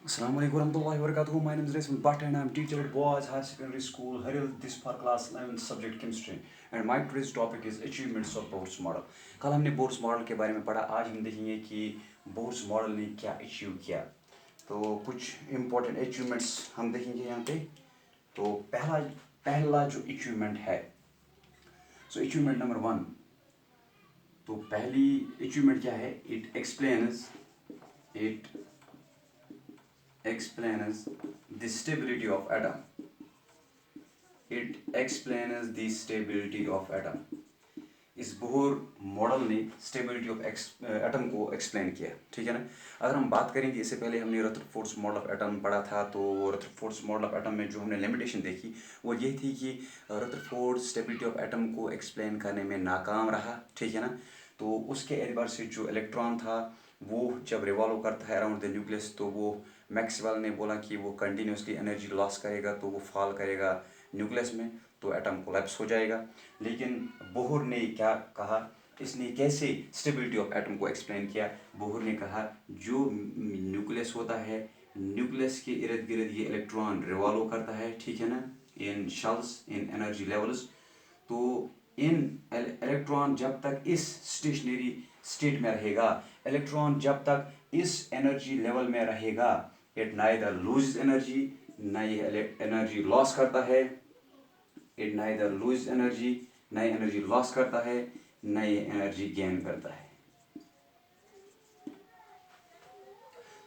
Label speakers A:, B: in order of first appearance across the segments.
A: Assalamu alaikum warahmatullahi wabarakatuh. My name is Resman Bhatt and I am teacher at Boys High Secondary School, Haril. This for class 11 subject chemistry. And my today's topic is achievements of Bohr's model. कल हमने Bohr's model के बारे में पढ़ा, आज हम देखेंगे कि बोर्स मॉडल ने क्या अचीव किया। तो कुछ इम्पोर्टेंट अचीवमेंट्स हम देखेंगे यहाँ पे। तो पहला जो अचीवमेंट है, सो अचीवमेंट नंबर 1। तो पहली अचीवमेंट क्या है? It explains the stability of atom. It explains the stability of atom. इस बोहर मॉडल ने स्टेबिलिटी ऑफ एटम को एक्सप्लेन किया, ठीक है ना। अगर हम बात करेंगे, इससे पहले हमने रदरफोर्ड्स मॉडल ऑफ एटम पढ़ा था। तो रदरफोर्ड्स मॉडल ऑफ एटम में जो हमने लिमिटेशन देखी वो ये थी कि रदरफोर्ड स्टेबिलिटी ऑफ एटम को एक्सप्लेन करने में नाकाम रहा, ठीक है ना। तो उसके एतबार से जो इलेक्ट्रॉन था वो जब रिवॉल्व करता है अराउंड द न्यूक्लियस, तो वो मैक्सवेल ने बोला कि वो कंटिन्यूसली एनर्जी लॉस करेगा, तो वो फॉल करेगा न्यूक्लियस में, तो एटम कोलैप्स हो जाएगा। लेकिन बोहर ने क्या कहा, इसने कैसे स्टेबिलिटी ऑफ एटम को एक्सप्लेन किया? बोहर ने कहा जो न्यूक्लियस होता है, न्यूक्लियस के इर्द गिर्द ये इलेक्ट्रॉन रिवॉल्व करता है, ठीक है ना, इन शेल्स, इन एनर्जी लेवल्स। तो इन इलेक्ट्रॉन जब तक इस स्टेशनरी स्टेट में रहेगा, इलेक्ट्रॉन जब तक इस एनर्जी लेवल में रहेगा, इट नाइदर लूज एनर्जी, ना ये एनर्जी लॉस करता है। इट नाइदर लूज एनर्जी, ना ये एनर्जी लॉस करता है, ना ये एनर्जी गेन करता है।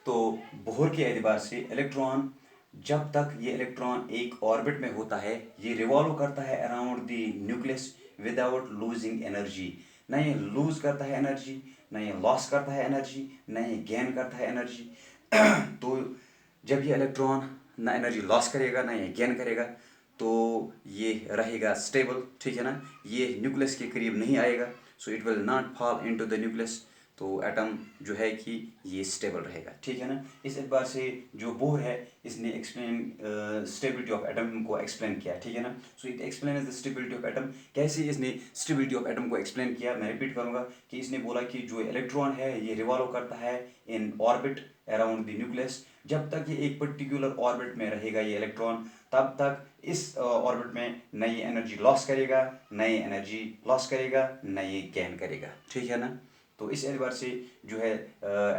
A: तो बोहर के एतबार से इलेक्ट्रॉन, जब तक ये इलेक्ट्रॉन एक ऑर्बिट में होता है, ये रिवॉल्व करता है around the nucleus without losing energy. ना ये लूज करता है एनर्जी, ना ये लॉस करता है एनर्जी, ना ये गेन करता है एनर्जी। तो जब ये इलेक्ट्रॉन ना एनर्जी लॉस करेगा, ना ये गेन करेगा, तो ये रहेगा स्टेबल, ठीक है ना। ये न्यूक्लियस के करीब नहीं आएगा, so it will not fall into the nucleus. तो एटम जो है कि ये स्टेबल रहेगा, ठीक है ना। इस एतबार से जो बोहर है, इसने एक्सप्लेन स्टेबिलिटी ऑफ एटम को एक्सप्लेन किया, ठीक है ना। So it explain the stability of atom. कैसे इसने स्टेबिलिटी ऑफ एटम को एक्सप्लेन किया? मैं रिपीट करूंगा कि इसने बोला कि जो इलेक्ट्रॉन है ये रिवॉल्व करता है in orbit around the nucleus. जब तक ये एक पर्टिकुलर ऑर्बिट में रहेगा ये इलेक्ट्रॉन, तब तक इस ऑर्बिट में नई एनर्जी लॉस करेगा, नई एनर्जी लॉस करेगा, नई गेन करेगा, ठीक है ना। तो इस एतबार से जो है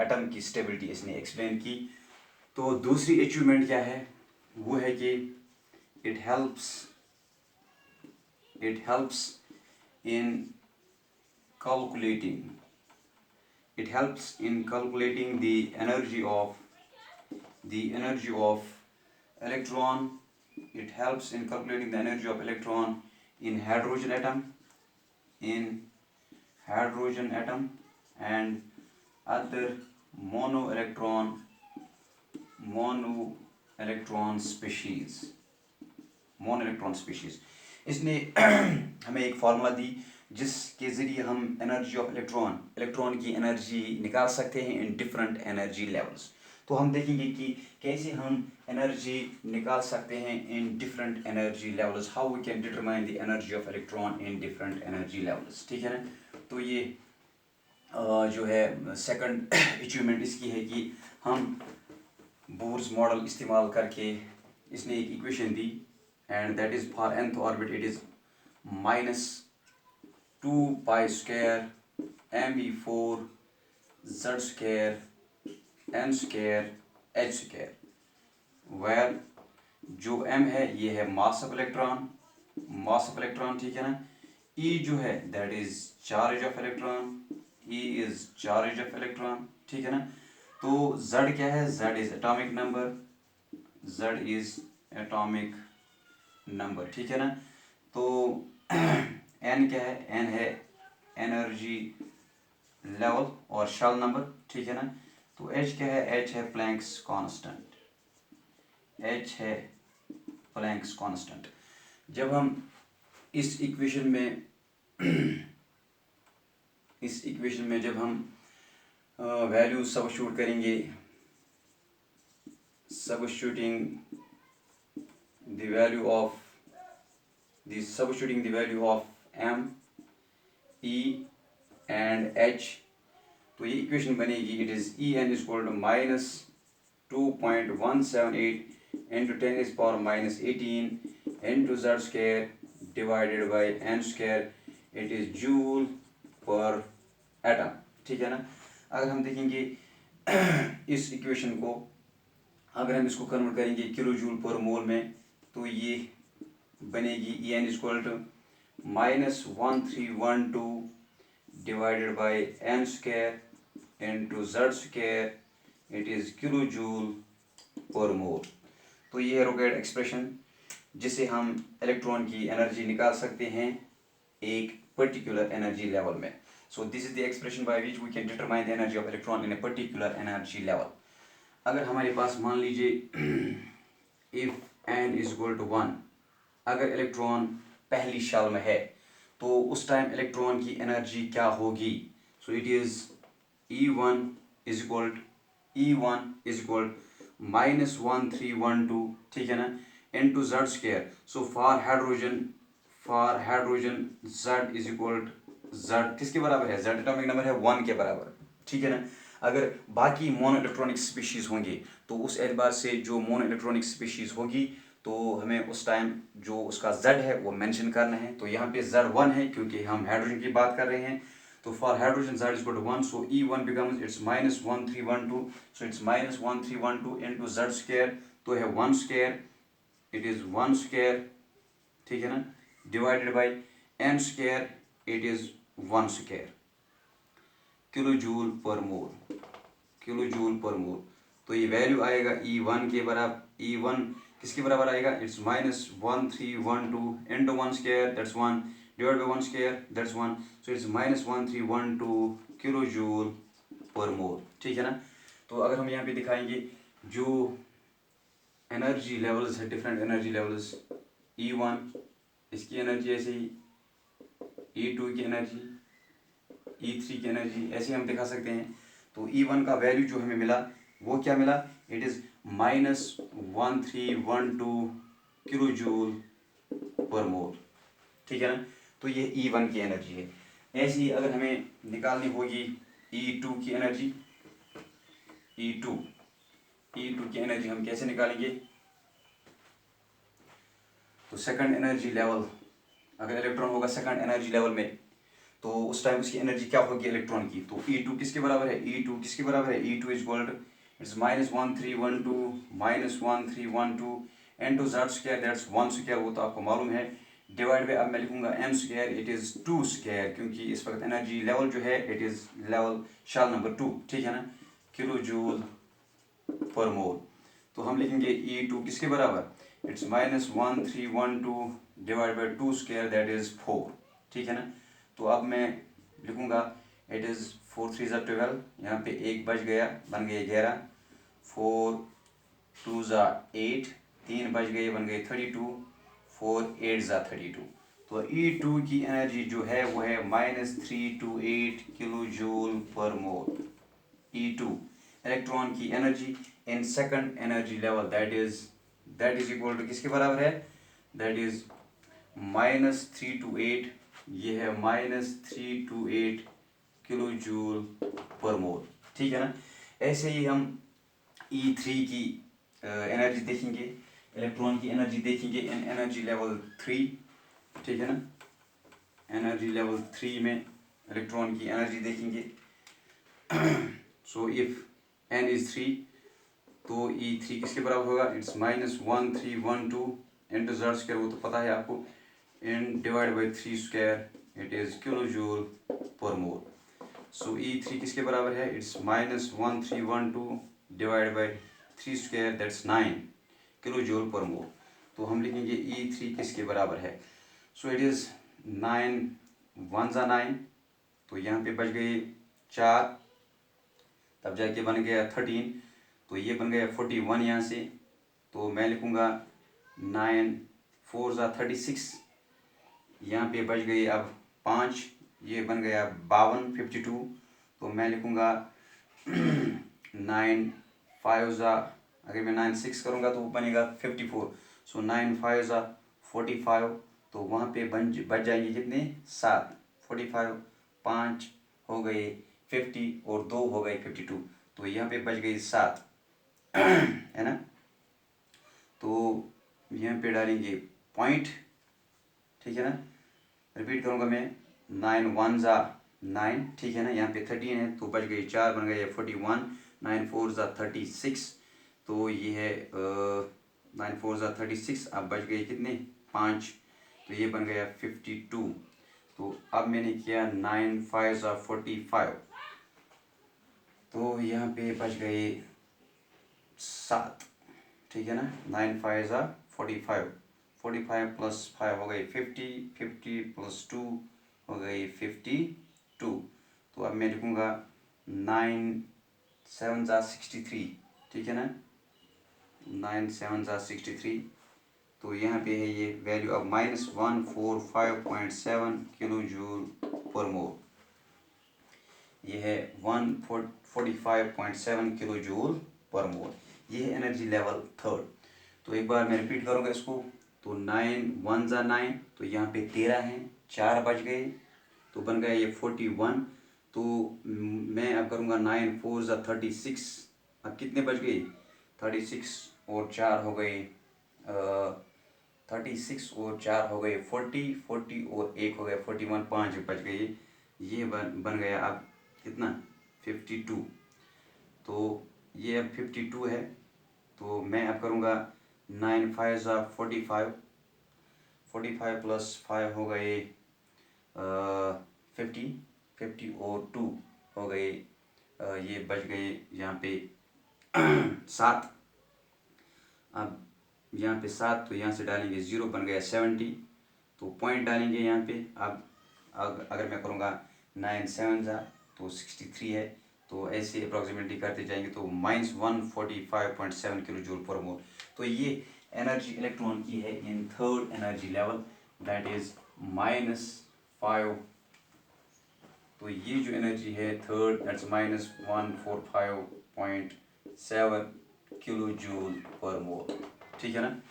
A: एटम की स्टेबिलिटी इसने एक्सप्लेन की। तो दूसरी अचीवमेंट क्या है? वो है कि it helps in calculating the energy of electron. It helps in calculating the energy of electron in hydrogen atom and other mono electron species. इसने हमें एक फार्मूला दी जिसके ज़रिए हम एनर्जी ऑफ इलेक्ट्रॉन की एनर्जी निकाल सकते हैं इन डिफरेंट एनर्जी लेवल्स। तो हम देखेंगे कि कैसे हम एनर्जी निकाल सकते हैं in different energy levels, how we can determine the energy of electron in different energy levels, ठीक है ना। तो ये जो है सेकंड अचीवमेंट इसकी है कि हम बोर्स मॉडल इस्तेमाल करके इसने एक equation the, and that is for nth orbit it is minus 2 pi square mv4 z square n square h square, where जो m है ये है मास ऑफ इलेक्ट्रॉन, ठीक है ना। e जो है that is charge of electron, e is charge of electron, ठीक है ना। तो z क्या है? z is atomic number, ठीक है ना। तो n क्या है? n है एनर्जी लेवल और शेल नंबर, ठीक है ना। तो h क्या है? h है प्लैंक्स कांस्टेंट। जब हम इस इक्वेशन में जब हम वैल्यू सबस्टिट्यूट करेंगे, substituting the value of m, e and h, तो ये इक्वेशन बनेगी, it is E n is equal to 2.178 into 10 is power minus 18 into z square divided by n square, it is joule per atom। ठीक है ना। अगर हम देखेंगे इस इक्वेशन को, अगर हम इसको कन्वर्ट करेंगे किलो जूल पर मोल में, तो ये बनेगी En equal to -1312 divided by n square into z square, it is kilo joule per mole. तो ये है रोकेट एक्सप्रेशन जिसे हम इलेक्ट्रॉन की एनर्जी निकाल सकते हैं एक पर्टिकुलर एनर्जी लेवल में। So this is the expression by which we can determine the energy of electron in a particular energy level. अगर हमारे पास मान लीजिए if n is equal to 1, अगर इलेक्ट्रॉन पहली शेल में है तो उस टाइम इलेक्ट्रॉन की एनर्जी क्या होगी। So it is E1 is equal -1312, ठीक है ना, into z square. So for hydrogen z is equal z किसके बराबर है, z एटॉमिक नंबर है 1 के बराबर, ठीक है ना। अगर बाकी मोनो इलेक्ट्रॉनिक स्पीशीज़ होंगे तो उस एतबार से जो मोनो इलेक्ट्रॉनिक स्पीशीज़ होगी तो हमें उस टाइम जो उसका z है वो मेंशन करना है। तो यहाँ पे z 1 है क्योंकि हम हाइड्रोजन की बात कर रहे हैं। तो for hydrogen z is 1, so E1 becomes it's -1312, so it's -1312 into z square, तो है 1 स्क्वायर, इट इज़ 1 स्क्वायर, ठीक है ना, divided by n square, it is 1 square kilo joule per mole, kilo joule per mole. तो ये value आएगा E1 के बराबर, E1 किसके बराबर आएगा, it's -1312 into 1 square that's 1 divide by 1 square that's 1, so it's -1312 kilo joule per mole, ठीक है ना। तो अगर हम यहाँ पे दिखाएंगे जो एनर्जी लेवल्स है, डिफरेंट एनर्जी लेवल्स, E1 इसकी एनर्जी ऐसे ही, E2 की एनर्जी, E3 की एनर्जी, ऐसे हम दिखा सकते हैं। तो E1 का वैल्यू जो हमें मिला वो क्या मिला, it is -1312 kilo joule per mole, ठीक है ना। तो ये E1 की एनर्जी है। ऐसे ही अगर हमें निकालनी होगी E2 की एनर्जी, E2 की एनर्जी हम कैसे निकालेंगे। तो सेकंड एनर्जी लेवल, अगर इलेक्ट्रॉन होगा सेकंड एनर्जी लेवल में तो उस टाइम उसकी एनर्जी क्या होगी इलेक्ट्रॉन की। तो E2 किसके बराबर है, E2 किसके बराबर है, E2 is equal to it's -1312 into z square that's 1 square, वो तो आपको मालूम है, डिवाइड बाय, अब मैं लिखूंगा n square, it is 2 square, क्योंकि इस वक्त एनर्जी लेवल जो है it is level shell number 2, ठीक है ना, किलो जूल पर मोल। तो हम लिखेंगे E2 किसके बराबर, it's -1312 divide by 2 square that is 4, ठीक है ना। तो अब मैं लिखूंगा इट इज़ 4 3 ज़ा 12, यहाँ पे 1 बच गया, बन गए 11, 4 2 ज़ा 8, 3 बच गए, बन गए 32, 4 8 ज़ा 32। तो E2 की एनर्जी जो है वो है -328 kilo joule per mole. E2 electron की energy in second energy level, that is equal to किसके बराबर है, दैट इज -328, ये है -328 किलो जूल पर मोल, ठीक है ना। ऐसे ही हम E3 की एनर्जी देखेंगे, इलेक्ट्रॉन की एनर्जी देखेंगे इन एनर्जी लेवल 3, ठीक है ना। एनर्जी लेवल 3 में इलेक्ट्रॉन की एनर्जी देखेंगे। सो इफ n इज 3 तो E3 किसके बराबर होगा, इट्स -1312 इंटू z स्क्वायर, वो तो पता है आपको, इन divide by 3 square, it is kilo joule per mole. So E3 किसके बराबर है, it's -1312 divide by 3 square that's 9 kilo joule per mole. तो हम लिखेंगे E3 किसके बराबर है, सो इट इज़ 9 1 ज़ा 9, तो यहाँ पे बच गए 4, तब जाके बन गया 13, तो ये बन गया 41 यहाँ से। तो मैं लिखूँगा 9 4 ज़ा 36, यहाँ पे बच गई अब 5, ये बन गया 52, तो मैं लिखूँगा 9 5 ज़ा, अगर मैं 9 6 करूँगा तो वो बनेगा 54, सो 9 5 ज़ा 45, तो वहाँ पे बच जाएंगे कितने 7, 45 5 हो गए 50 और 2 हो गए 52, तो यहाँ पे बच गई 7, है ना। तो यहाँ पे डालेंगे पॉइंट, ठीक है ना। रिपीट करूँगा मैं, 9 1 ज़ा 9, ठीक है ना। यहाँ पे 13 है तो बच गई 4, बन गया 41। 9 4 ज़ा 36, तो ये है 9 4 ज़ा 36। अब बच गए कितने, 5, तो ये बन गया 52। तो अब मैंने किया 9 5 ज़ा 45, तो यहाँ पे बच गए 7, ठीक है ना। 9 5 ज़ा 45, 45 प्लस 5 हो गई 50, 50 प्लस 2 हो गई 52। तो अब मैं लिखूँगा 9 7 ज़ा 63, ठीक है ना। 9 7 ज़ा 63, तो यहाँ पे है ये वैल्यू अब -145.7 किलो जूल पर मोल। ये है 145.7 किलो जूल पर मोल। ये है एनर्जी लेवल थर्ड। तो एक बार मैं रिपीट करूँगा इसको। तो 9 1 ज़ा 9, तो यहाँ पे 13 हैं, 4 बच गए तो बन गया ये 41। तो मैं अब करूँगा 9 4 ज़ा 36, अब कितने बच गए, 36 और 4 हो गए 36 और 4 हो गए 40, 40 और 1 हो गया 41, 5 बच गए। ये बन गया अब कितना, 52। तो ये अब 52 है। तो मैं अब करूँगा 9 5 ज़ा 45, 45 प्लस 5 हो गए 50, 50 और 2 हो गए ये बच गए यहाँ पे 7। अब यहाँ पे 7, तो यहाँ से डालेंगे 0, बन गया 70, तो पॉइंट डालेंगे यहाँ पे। अब अगर मैं करूँगा 9 7 ज़ा, तो 63 है। तो ऐसे अप्रॉक्सीमेटली करते जाएंगे तो -145.7 किलो जूल पर मोल। तो ये एनर्जी इलेक्ट्रॉन की है in third energy level, that is -5। तो ये जो एनर्जी है third, that's -145.7 kilo joule per mole, ठीक है ना।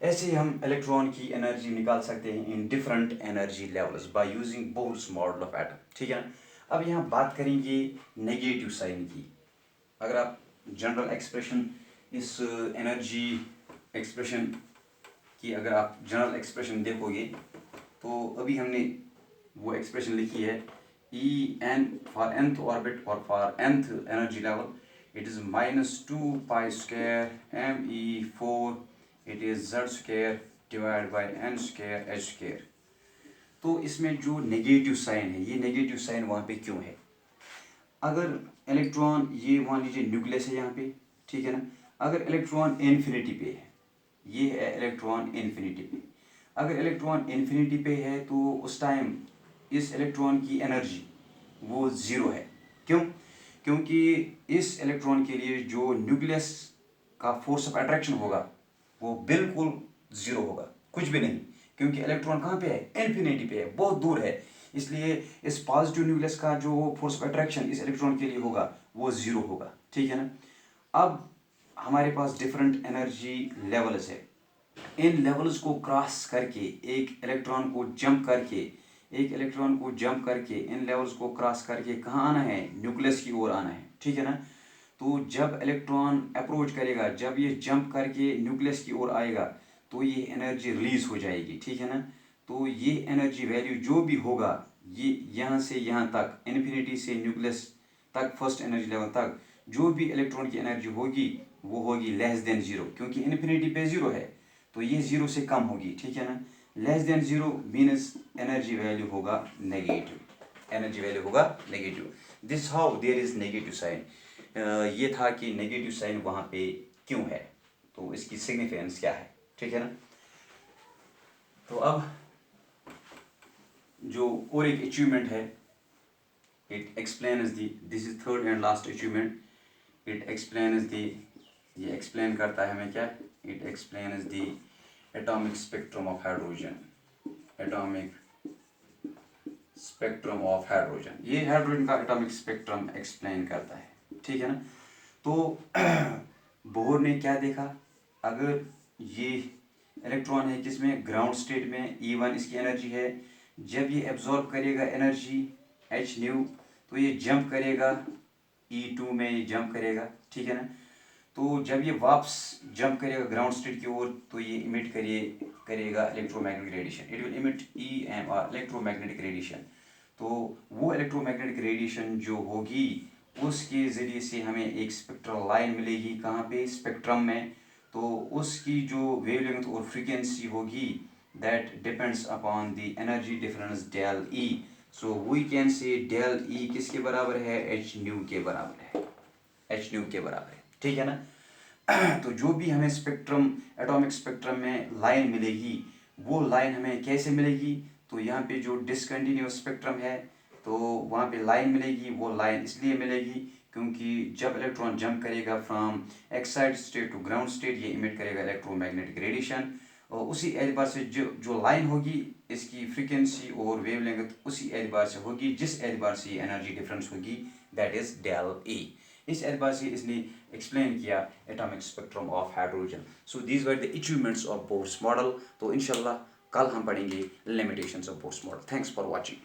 A: ऐसे ही हम इलेक्ट्रॉन की एनर्जी निकाल सकते हैं in different energy levels by using Bohr's model of atom, ठीक है ना। अब यहाँ बात करेंगे नेगेटिव साइन की। अगर आप जनरल एक्सप्रेशन इस एनर्जी एक्सप्रेशन की अगर आप जनरल एक्सप्रेशन देखोगे, तो अभी हमने वो एक्सप्रेशन लिखी है En फॉर nth ऑर्बिट और for nth energy level it is -2 pi square me4, it is z square divide by n square h square. तो इसमें जो नेगेटिव साइन है, ये नेगेटिव साइन वहाँ पे क्यों है। अगर इलेक्ट्रॉन, ये मान लीजिए न्यूक्लियस है यहाँ पे, ठीक है ना। अगर इलेक्ट्रॉन इन्फिनिटी पे है, ये है इलेक्ट्रॉन इन्फिनिटी पे, अगर इलेक्ट्रॉन इन्फिनिटी पे है तो उस टाइम इस इलेक्ट्रॉन की एनर्जी वो ज़ीरो है। क्यों, क्योंकि इस इलेक्ट्रॉन के लिए जो न्यूक्लियस का फोर्स ऑफ अट्रैक्शन होगा वो बिल्कुल ज़ीरो होगा, कुछ भी नहीं, क्योंकि इलेक्ट्रॉन कहाँ पे है, इन्फिनिटी पे है, बहुत दूर है। इसलिए इस पॉजिटिव न्यूक्लियस का जो फोर्स ऑफ अट्रैक्शन इस इलेक्ट्रॉन के लिए होगा वो ज़ीरो होगा, ठीक है ना। अब हमारे पास डिफरेंट एनर्जी लेवल्स है। इन लेवल्स को क्रॉस करके एक इलेक्ट्रॉन को जंप करके, इन लेवल्स को क्रॉस करके कहाँ आना है, न्यूक्लियस की ओर आना है, ठीक है ना। तो जब इलेक्ट्रॉन अप्रोच करेगा, जब ये जंप करके न्यूक्लियस की ओर आएगा, तो ये एनर्जी रिलीज हो जाएगी, ठीक है ना। तो ये एनर्जी वैल्यू जो भी होगा, ये यहाँ से यहाँ तक, इन्फिनिटी से न्यूक्लियस तक, फर्स्ट एनर्जी लेवल तक जो भी इलेक्ट्रॉन की एनर्जी होगी वो होगी लेस देन ज़ीरो, क्योंकि इन्फिनिटी पे ज़ीरो है तो ये ज़ीरो से कम होगी, ठीक है ना। Less than zero means energy value होगा negative, this how there is negative sign. ये था कि नेगेटिव साइन वहाँ पे क्यों है, तो इसकी सिग्निफिकेंस क्या है, ठीक है ना। तो अब जो और एक अचीवमेंट है, it explains the, this is third and last achievement, it explains the, ये एक्सप्लेन करता है हमें क्या, it explains the atomic spectrum of hydrogen, ये हाइड्रोजन का एटॉमिक स्पेक्ट्रम एक्सप्लेन करता है, ठीक है ना। तो बोर ने क्या देखा, अगर ये इलेक्ट्रॉन है किसमें, ग्राउंड स्टेट में, E1 इसकी एनर्जी है, जब ये एब्जॉर्ब करेगा एनर्जी h न्यू, तो ये जंप करेगा E2 में, ये जंप करेगा, ठीक है ना। तो तो जब ये वापस जंप करेगा ग्राउंड स्टेट की ओर तो ये इमिट करेगा electromagnetic radiation, it will emit EMR electromagnetic radiation. तो वो इलेक्ट्रोमैग्नेटिक रेडिएशन जो होगी उसके ज़रिए से हमें एक स्पेक्ट्रल लाइन मिलेगी, कहाँ पे, स्पेक्ट्रम में। तो उसकी जो वेवलेंथ और फ्रीक्वेंसी होगी that depends upon the energy difference del E। So we can say del E किसके बराबर है, एच न्यू के बराबर है, एच न्यू के बराबर है, ठीक है ना। तो जो भी हमें स्पेक्ट्रम, एटॉमिक स्पेक्ट्रम में लाइन मिलेगी वो लाइन हमें कैसे मिलेगी, तो यहाँ पे जो डिसकंटिन्यूअस स्पेक्ट्रम है तो वहाँ पे लाइन मिलेगी। वो लाइन इसलिए मिलेगी क्योंकि जब इलेक्ट्रॉन जंप करेगा from excited state to ground state ये इमिट करेगा इलेक्ट्रोमैग्नेटिक रेडिएशन। और उसी एतबार से जो लाइन होगी इसकी फ्रीक्वेंसी और वेवलेंथ उसी एतबार से होगी जिस एतबार से एनर्जी डिफरेंस होगी, दैट इज डेल E। इस एतबार से इसने एक्सप्लेन किया atomic spectrum of hydrogen. So these were the achievements of Bohr's model. तो इंशाल्लाह कल हम पढ़ेंगे limitations of Bohr's model. Thanks for watching.